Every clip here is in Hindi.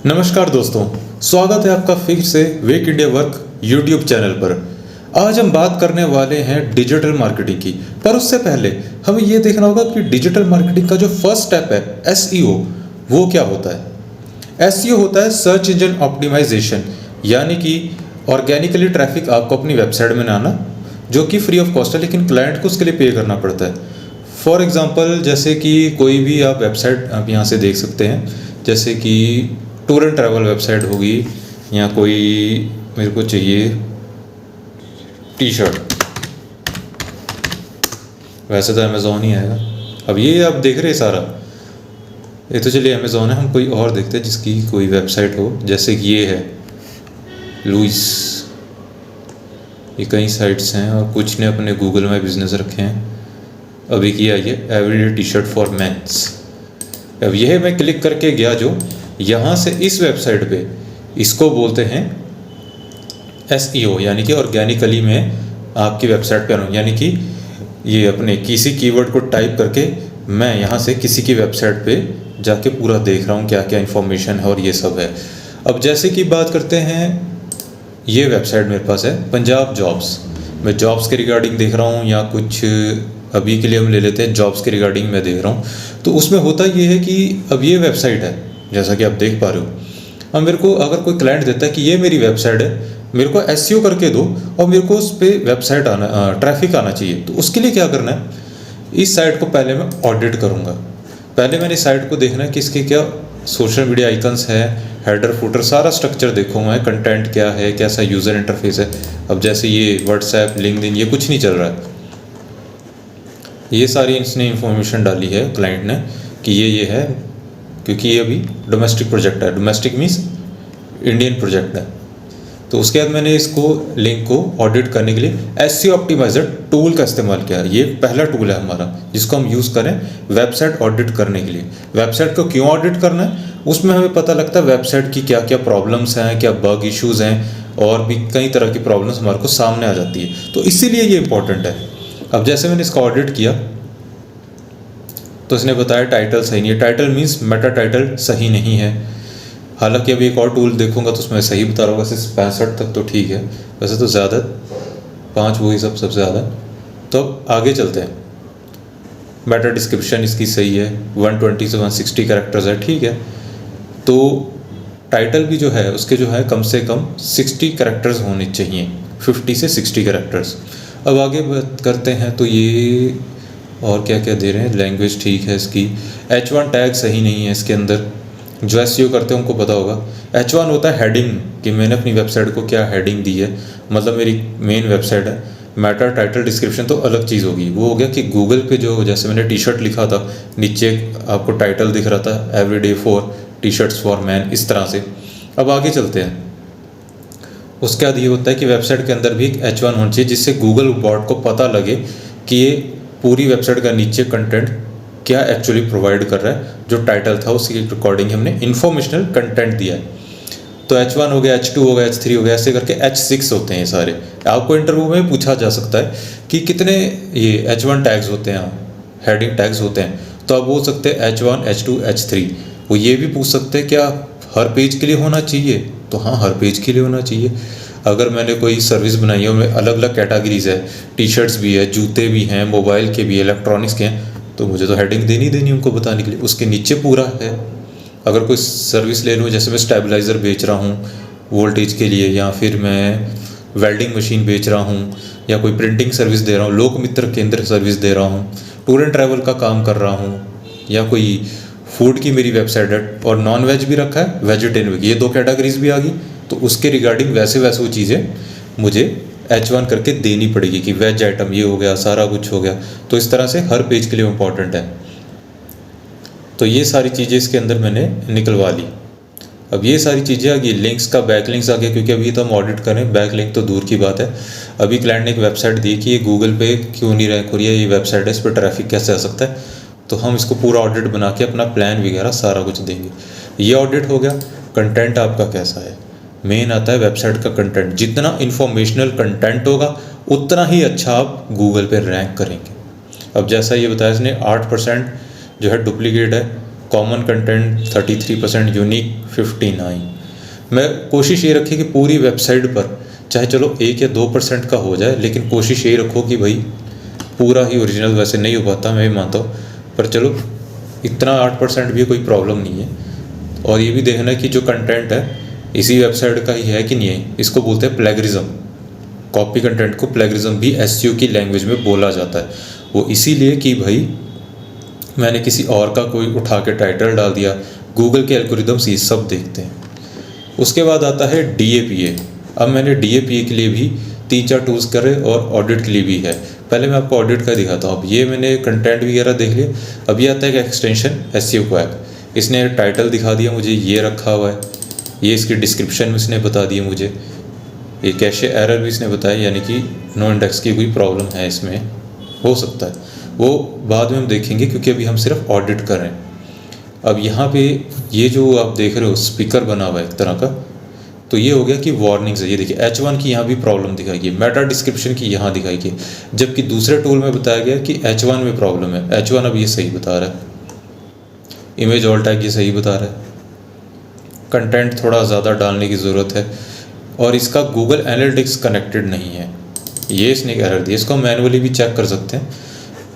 नमस्कार दोस्तों, स्वागत है आपका फिर से वेक इंडिया वर्क यूट्यूब चैनल पर। आज हम बात करने वाले हैं डिजिटल मार्केटिंग की। पर उससे पहले हमें ये देखना होगा कि डिजिटल मार्केटिंग का जो फर्स्ट स्टेप है एसईओ, वो क्या होता है। एसईओ होता है सर्च इंजन ऑप्टिमाइजेशन, यानी कि ऑर्गेनिकली ट्रैफिक आपको अपनी वेबसाइट में लाना, जो कि फ्री ऑफ कॉस्ट है, लेकिन क्लाइंट को उसके लिए पे करना पड़ता है। फॉर एग्जाम्पल, जैसे कि कोई भी आप वेबसाइट आप यहाँ से देख सकते हैं, जैसे कि टूर एंड ट्रैवल वेबसाइट होगी, या कोई मेरे को चाहिए टी शर्ट, वैसे तो अमेज़ॉन ही आएगा। अब ये आप देख रहे हैं सारा, ये तो चलिए अमेज़ॉन है, हम कोई और देखते हैं जिसकी कोई वेबसाइट हो। जैसे कि ये है लुइस, ये कई साइट्स हैं और कुछ ने अपने गूगल में बिजनेस रखे हैं। अभी किया ये everyday T shirt for men's. अब यह मैं क्लिक करके गया, जो यहाँ से इस वेबसाइट पे इसको बोलते हैं एसईओ, यानी कि ऑर्गेनिकली में आपकी वेबसाइट पे आना, यानी कि ये अपने किसी कीवर्ड को टाइप करके मैं यहाँ से किसी की वेबसाइट पे जाके पूरा देख रहा हूँ क्या क्या इन्फॉर्मेशन है और ये सब है। अब जैसे कि बात करते हैं, ये वेबसाइट मेरे पास है पंजाब जॉब्स। मैं जॉब्स के रिगार्डिंग देख रहा हूँ, या कुछ अभी के लिए हम ले लेते हैं जॉब्स के रिगार्डिंग मैं देख रहा हूँ। तो उसमें होता ये है कि अब ये वेबसाइट है जैसा कि आप देख पा रहे हो। अब मेरे को अगर कोई क्लाइंट देता है कि ये मेरी वेबसाइट है, मेरे को एसईओ करके दो और मेरे को उस पर वेबसाइट आना, ट्रैफिक आना चाहिए, तो उसके लिए क्या करना है, इस साइट को पहले मैं ऑडिट करूँगा। पहले मैंने साइट को देखना है कि इसके क्या सोशल मीडिया आइकन्स है, हेडर फुटर, सारा स्ट्रक्चर देखूँगा, कंटेंट क्या है, कैसा यूज़र इंटरफेस है। अब जैसे ये व्हाट्सएप, लिंक्डइन, ये कुछ नहीं चल रहा है। ये सारी इसने इन्फॉर्मेशन डाली है क्लाइंट ने कि ये है, क्योंकि ये अभी डोमेस्टिक प्रोजेक्ट है। डोमेस्टिक मीन्स इंडियन प्रोजेक्ट है। तो उसके बाद मैंने इसको लिंक को ऑडिट करने के लिए एसईओ ऑप्टिमाइजर टूल का इस्तेमाल किया। ये पहला टूल है हमारा जिसको हम यूज़ करें वेबसाइट ऑडिट करने के लिए। वेबसाइट को क्यों ऑडिट करना है, उसमें हमें पता लगता है वेबसाइट की क्या क्या प्रॉब्लम्स हैं, क्या बग इश्यूज़ हैं, और भी कई तरह की प्रॉब्लम्स हमारे को सामने आ जाती है। तो इसीलिए ये इंपॉर्टेंट है। अब जैसे मैंने इसका ऑडिट किया तो इसने बताया टाइटल सही नहीं है। टाइटल मीन्स मेटा टाइटल सही नहीं है। हालांकि अभी एक और टूल देखूंगा तो उसमें सही बता रहा होगा, वैसे 65 तक तो ठीक है, वैसे तो ज़्यादा 5 वही सबसे ज़्यादा। तो अब आगे चलते हैं। मेटा डिस्क्रिप्शन इसकी सही है, 120 से 160 कैरेक्टर्स है, ठीक है। तो टाइटल भी जो है उसके जो है कम से कम 60 कैरेक्टर्स होने चाहिए, 50 से 60 कैरेक्टर्स। अब आगे बात करते हैं, तो ये और क्या क्या दे रहे हैं। लैंग्वेज ठीक है इसकी। H1 टैग सही नहीं है इसके अंदर। जो एसईओ करते हैं उनको पता होगा। H1 होता है हेडिंग, कि मैंने अपनी वेबसाइट को क्या हेडिंग दी है, मतलब मेरी मेन वेबसाइट है। मेटा टाइटल डिस्क्रिप्शन तो अलग चीज़ होगी। वो हो गया कि गूगल पे जो जैसे मैंने टी शर्ट लिखा था, नीचे आपको टाइटल दिख रहा था everyday for T shirts for man, इस तरह से। अब आगे चलते हैं। उसके बाद ये होता है कि वेबसाइट के अंदर भी एक H1 होना चाहिए, जिससे गूगल बॉट को पता लगे कि ये पूरी वेबसाइट का नीचे कंटेंट क्या एक्चुअली प्रोवाइड कर रहा है। जो टाइटल था उसकी अकॉर्डिंग हमने इन्फॉर्मेशनल कंटेंट दिया है। तो H1 हो गया, H2 हो गया, H3 हो गया, ऐसे करके H6 होते हैं सारे। आपको इंटरव्यू में पूछा जा सकता है कि कितने ये H1 टैग्स होते हैं, हेडिंग टैग्स होते हैं। तो आप बोल सकते हैं H1, H2, H3। वो ये भी पूछ सकते हैं क्या हर पेज के लिए होना चाहिए, तो हाँ, हर पेज के लिए होना चाहिए। अगर मैंने कोई सर्विस बनाई है उनमें अलग अलग कैटेगरीज है, टी शर्ट्स भी है, जूते भी हैं, मोबाइल के भी, इलेक्ट्रॉनिक्स के हैं, तो मुझे तो हेडिंग देनी उनको बताने के लिए। उसके नीचे पूरा है। अगर कोई सर्विस ले लूँ, जैसे मैं स्टेबलाइज़र बेच रहा हूँ वोल्टेज के लिए, या फिर मैं वेल्डिंग मशीन बेच रहा हूँ, या कोई प्रिंटिंग सर्विस दे रहा हूँ, लोक मित्र केंद्र सर्विस दे रहा हूँ, टूर एंड ट्रैवल का काम कर रहा हूँ, या कोई फूड की मेरी वेबसाइट है, और नॉन वेज भी रखा है, वेजिटेरियन भी, ये 2 कैटेगरीज भी आ गई। तो उसके रिगार्डिंग वैसे वो चीज़ें मुझे H1 करके देनी पड़ेगी कि वेज आइटम ये हो गया, सारा कुछ हो गया। तो इस तरह से हर पेज के लिए इम्पॉर्टेंट है। तो ये सारी चीज़ें इसके अंदर मैंने निकलवा ली। अब ये सारी चीज़ें आ गई। लिंक्स का बैक लिंक्स आ गया, क्योंकि अभी तो हम ऑडिट करें, बैक लिंक तो दूर की बात है। अभी क्लाइंट ने एक वेबसाइट दी कि ये गूगल पे क्यों नहीं रैंक हो रही है, ये वेबसाइट है, इस पर ट्रैफिक कैसे आ सकता है। तो हम इसको पूरा ऑडिट बना के अपना प्लान वगैरह सारा कुछ देंगे। ये ऑडिट हो गया। कंटेंट आपका कैसा है, मेन आता है वेबसाइट का कंटेंट। जितना इन्फॉर्मेशनल कंटेंट होगा उतना ही अच्छा आप गूगल पे रैंक करेंगे। अब जैसा ये बताया इसने 8% जो है डुप्लीकेट है, कॉमन कंटेंट 33%, यूनिक 59। मैं कोशिश ये रखी कि पूरी वेबसाइट पर चाहे चलो 1 या 2% का हो जाए, लेकिन कोशिश यही रखो कि भाई पूरा ही ओरिजिनल। वैसे नहीं हो पाता, मैं भी मानता हूँ, पर चलो इतना 8% भी कोई प्रॉब्लम नहीं है। और ये भी देखना कि जो कंटेंट है इसी वेबसाइट का ही है कि नहीं है। इसको बोलते हैं प्लेगरिज्म। कॉपी कंटेंट को प्लेगरिज्म भी एसईओ की लैंग्वेज में बोला जाता है। वो इसीलिए कि भाई मैंने किसी और का कोई उठा के टाइटल डाल दिया। गूगल के एल्गोरिदम्स ये सब देखते हैं। उसके बाद आता है DAPA। अब मैंने DAPA के लिए भी 3-4 टूल्स करे और ऑडिट के लिए भी है। पहले मैं आपको ऑडिट का दिखाता हूँ। अब ये मैंने कंटेंट वगैरह देख लिया। अब ये आता है एक एक्सटेंशन SEO क्वैक। इसने टाइटल दिखा दिया मुझे, ये रखा हुआ है, ये इसकी डिस्क्रिप्शन में इसने बता दिया मुझे, ये कैशे एरर भी इसने बताया, यानी कि नो इंडेक्स की कोई प्रॉब्लम है इसमें, हो सकता है, वो बाद में हम देखेंगे क्योंकि अभी हम सिर्फ ऑडिट कर रहे हैं। अब यहाँ पे ये जो आप देख रहे हो स्पीकर बना हुआ है एक तरह का, तो ये हो गया कि वार्निंग्स है। ये देखिए H1 की यहाँ भी प्रॉब्लम दिखाई गई, मेटा डिस्क्रिप्शन की यहाँ दिखाई गई, जबकि दूसरे टूल में बताया गया कि H1 में प्रॉब्लम है। H1 अब ये सही बता रहा है, इमेज ऑल टैग ये सही बता रहा है, कंटेंट थोड़ा ज़्यादा डालने की ज़रूरत है, और इसका गूगल एनालिटिक्स कनेक्टेड नहीं है, ये इसने एरर दिया। इसको मैनुअली भी चेक कर सकते हैं,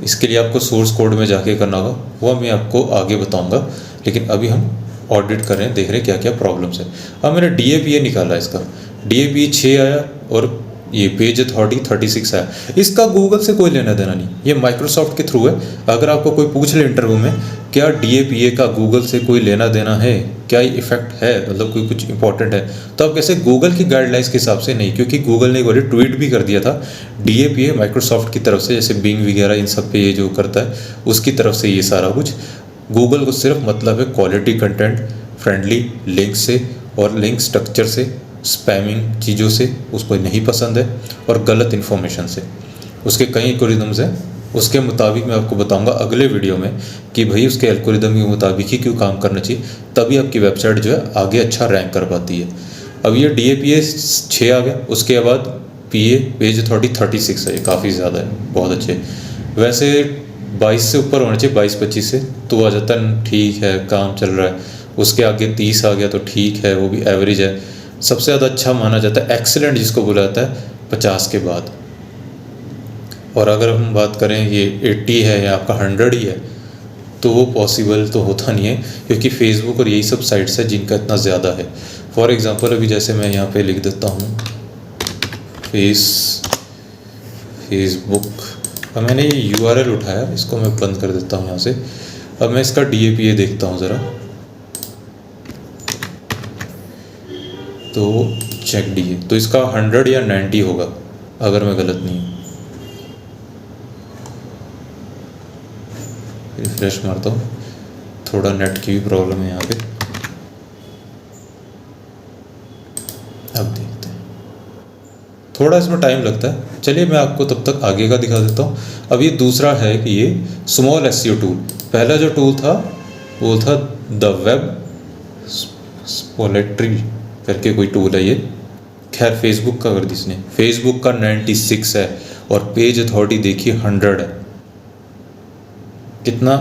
इसके लिए आपको सोर्स कोड में जाके करना होगा, वो मैं आपको आगे बताऊंगा। लेकिन अभी हम ऑडिट कर रहे हैं, देख रहे हैं क्या क्या प्रॉब्लम्स है। अब मैंने DAPA निकाला, इसका DAPA 6 आया और ये पेज अथॉरिटी 36 आया। इसका गूगल से कोई लेना देना नहीं, ये माइक्रोसॉफ्ट के थ्रू है। अगर आपको कोई पूछ ले इंटरव्यू में क्या DAPA का गूगल से कोई लेना देना है, क्या ये इफेक्ट है, मतलब कोई कुछ इंपॉर्टेंट है, तो आप कैसे गूगल की गाइडलाइंस के हिसाब से नहीं, क्योंकि गूगल ने एक बार ट्वीट भी कर दिया था DAPA माइक्रोसॉफ्ट की तरफ से, जैसे बिंग वगैरह इन सब पे ये जो करता है उसकी तरफ से ये सारा कुछ। गूगल को सिर्फ मतलब है क्वालिटी कंटेंट, फ्रेंडली लिंक से और लिंक स्ट्रक्चर से, स्पैमिंग चीज़ों से उसको नहीं पसंद है, और गलत इन्फॉर्मेशन से। उसके कई एल्गोरिदम्स हैं, उसके मुताबिक मैं आपको बताऊंगा अगले वीडियो में कि भाई उसके एल्गोरिदम के मुताबिक ही क्यों काम करना चाहिए, तभी आपकी वेबसाइट जो है आगे अच्छा रैंक कर पाती है। अब ये DAPA 6 आ गया, उसके बाद PA पेज अथॉरिटी 36 है, ये काफ़ी ज़्यादा है, बहुत अच्छे। वैसे 22 से ऊपर होना चाहिए, 22-25 से तो आ जाता है, ठीक है काम चल रहा है। उसके आगे 30 आ गया तो ठीक है, वो भी एवरेज है। सबसे ज़्यादा अच्छा माना जाता है एक्सीलेंट जिसको बोला जाता है 50 के बाद। और अगर हम बात करें ये 80 है या आपका 100 ही है, तो वो पॉसिबल तो होता नहीं है, क्योंकि फेसबुक और यही सब साइट्स है जिनका इतना ज़्यादा है। फॉर एग्ज़ाम्पल अभी जैसे मैं यहाँ पे लिख देता हूँ फेसबुक। अब मैंने ये URL उठाया, इसको मैं बंद कर देता हूँ यहाँ से। अब मैं इसका DAPA देखता हूँ ज़रा, तो चेक DA, तो इसका 100 या 90 होगा अगर मैं गलत नहीं हूँ। रिफ्रेश मारता हूँ, थोड़ा नेट की भी प्रॉब्लम है यहाँ पे। अब देखते हैं, थोड़ा इसमें टाइम लगता है। चलिए मैं आपको तब तक आगे का दिखा देता हूँ। अब ये दूसरा है कि ये स्मॉल SEO टूल। पहला जो टूल था वो था द वेब स्पोलेट्री करके कोई टूल है ये, खैर फेसबुक का कर दी इसने। फेसबुक का 96 है और पेज अथॉरिटी देखिए 100 है। कितना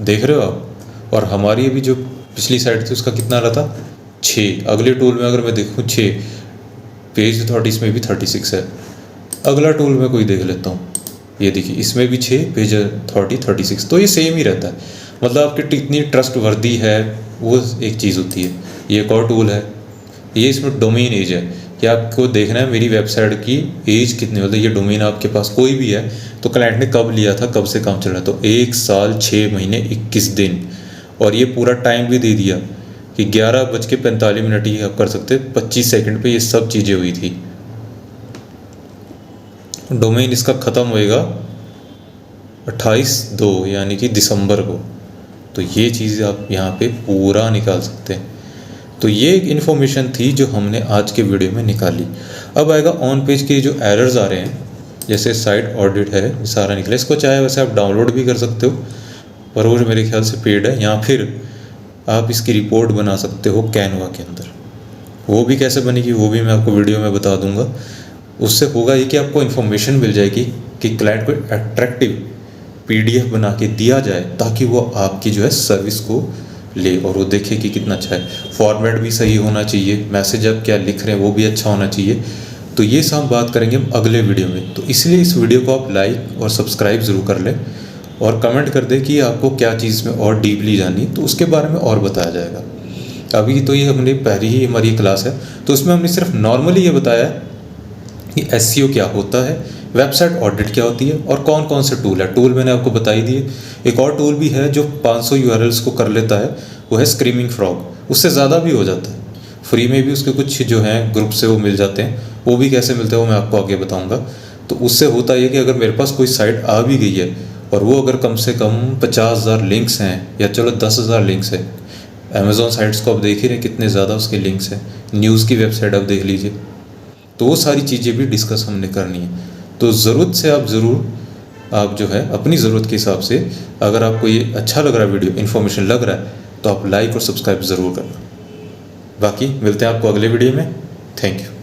देख रहे हो आप। और हमारी अभी जो पिछली साइड थी उसका कितना रहा था, 6। अगले टूल में अगर मैं देखूँ 6, पेज अथॉरिटी इसमें भी 36 है। अगला टूल में कोई देख लेता हूँ, ये देखिए इसमें भी 6, पेज अथॉरिटी 36। तो ये सेम ही रहता है, मतलब आपकी कितनी ट्रस्ट वर्दी है वो एक चीज़ होती है। ये एक और टूल है, ये इसमें डोमेन एज है कि आपको देखना है मेरी वेबसाइट की एज कितनी, मतलब ये डोमेन आपके पास कोई भी है तो क्लाइंट ने कब लिया था, कब से काम चल रहा है, तो 1 साल 6 महीने 21 दिन। और ये पूरा टाइम भी दे दिया कि 11:45 ही आप कर सकते, 25 सेकंड पे ये सब चीज़ें हुई थी। डोमेन इसका ख़त्म होएगा 28/2 यानी कि दिसंबर को। तो ये चीज़ आप यहाँ पे पूरा निकाल सकते हैं। तो ये एक इन्फॉर्मेशन थी जो हमने आज के वीडियो में निकाली। अब आएगा ऑन पेज के जो एरर्स आ रहे हैं, जैसे साइट ऑडिट है सारा निकला। इसको चाहे वैसे आप डाउनलोड भी कर सकते हो, पर वो मेरे ख्याल से पेड है, या फिर आप इसकी रिपोर्ट बना सकते हो कैनवा के अंदर। वो भी कैसे बनेगी वो भी मैं आपको वीडियो में बता दूंगा। उससे होगा ये कि आपको इन्फॉर्मेशन मिल जाएगी कि क्लाइंट को अट्रैक्टिव PDF बना के दिया जाए ताकि वो आपकी जो है सर्विस को ले और वो देखे कि कितना अच्छा है। फॉर्मेट भी सही होना चाहिए, मैसेज आप क्या लिख रहे हैं वो भी अच्छा होना चाहिए। तो ये सब बात करेंगे हम अगले वीडियो में। तो इसलिए इस वीडियो को आप लाइक और सब्सक्राइब ज़रूर कर लें और कमेंट कर दें कि आपको क्या चीज़ में और डीपली जाननी, तो उसके बारे में और बताया जाएगा। अभी तो ये हमने पहली ही हमारी क्लास है, तो उसमें हमने सिर्फ नॉर्मली ये बताया कि SEO क्या होता है, वेबसाइट ऑडिट क्या होती है और कौन कौन से टूल है। टूल मैंने आपको बता ही दिए। एक और टूल भी है जो 500 URLs को कर लेता है, वो है स्क्रीमिंग फ्रॉग। उससे ज़्यादा भी हो जाता है, फ्री में भी उसके कुछ जो हैं ग्रुप से वो मिल जाते हैं। वो भी कैसे मिलते हैं वो मैं आपको आगे बताऊँगा। तो उससे होता है कि अगर मेरे पास कोई साइट आ भी गई है और वो अगर कम से कम 50,000 लिंक्स हैं या चलो 10,000 लिंक्स है, अमेज़ॉन साइट्स को आप देख ही रहे कितने ज़्यादा उसके लिंक्स हैं, न्यूज़ की वेबसाइट आप देख लीजिए, तो वो सारी चीज़ें भी डिस्कस हमने करनी है। तो ज़रूरत से आप ज़रूर आप जो है अपनी ज़रूरत के हिसाब से, अगर आपको ये अच्छा लग रहा है वीडियो, इन्फॉर्मेशन लग रहा है, तो आप लाइक और सब्सक्राइब ज़रूर करना। बाकी मिलते हैं आपको अगले वीडियो में। Thank you.